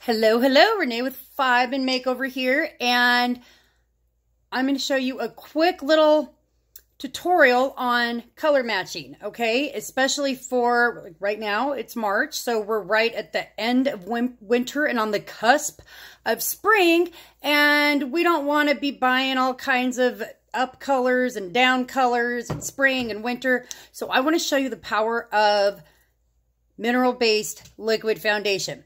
Hello, Renee with Five and Makeover here, and I'm going to show you a quick little tutorial on color matching, okay? Especially for, like, right now, it's March, so we're right at the end of winter and on the cusp of spring, and we don't want to be buying all kinds of up colors and down colors in spring and winter, so I want to show you the power of mineral-based liquid foundation.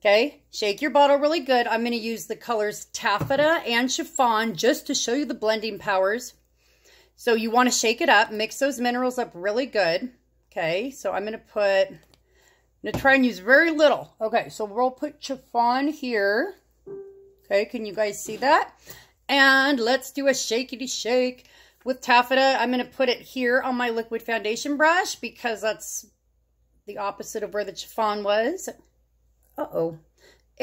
Okay, shake your bottle really good. I'm going to use the colors Taffeta and Chiffon just to show you the blending powers. So you want to shake it up, mix those minerals up really good. Okay, so I'm going to try and use very little. Okay, so we'll put Chiffon here. Okay, can you guys see that? And let's do a shakety shake with Taffeta. I'm going to put it here on my liquid foundation brush because that's the opposite of where the Chiffon was. Uh-oh.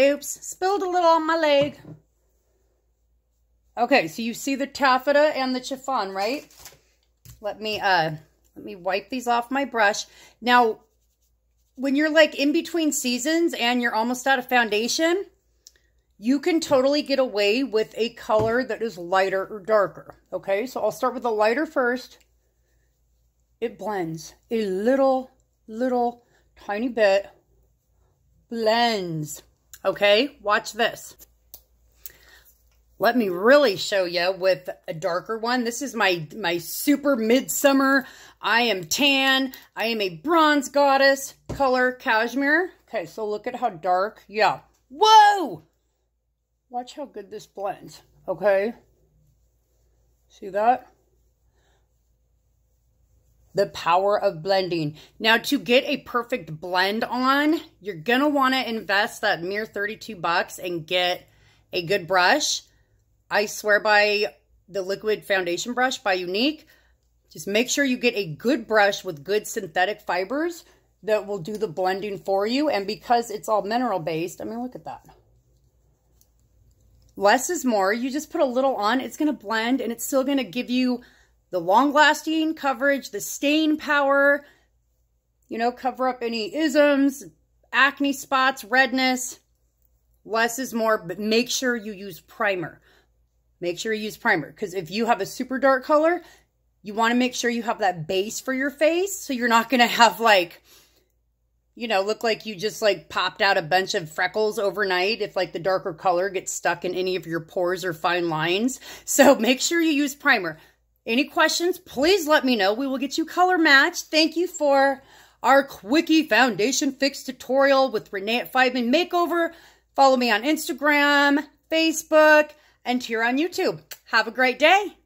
Oops. Spilled a little on my leg. Okay, so you see the taffeta and the chiffon, right? Let me wipe these off my brush. Now, when you're like in between seasons and you're almost out of foundation, you can totally get away with a color that is lighter or darker. Okay, so I'll start with the lighter first. It blends a little tiny bit. Blends. Okay, watch this. Let me really show you with a darker one. This is my super midsummer. I am tan. I am a bronze goddess color cashmere. Okay, so look at how dark. Yeah. Whoa! Watch how good this blends. Okay. See that? The power of blending. Now, to get a perfect blend on, you're going to want to invest that mere $32 and get a good brush. I swear by the liquid foundation brush by Younique. Just make sure you get a good brush with good synthetic fibers that will do the blending for you. And because it's all mineral based, I mean, look at that. Less is more. You just put a little on, it's going to blend and it's still going to give you the long-lasting coverage, the stain power, you know, cover up any isms, acne spots, redness. Less is more, but make sure you use primer. Make sure you use primer, because if you have a super dark color, you want to make sure you have that base for your face, so you're not going to have, like, you know, look like you just, like, popped out a bunch of freckles overnight if, like, the darker color gets stuck in any of your pores or fine lines. So make sure you use primer. Any questions, please let me know. We will get you color matched. Thank you for our quickie foundation fix tutorial with Renee at Five and Makeover. Follow me on Instagram, Facebook, and here on YouTube. Have a great day.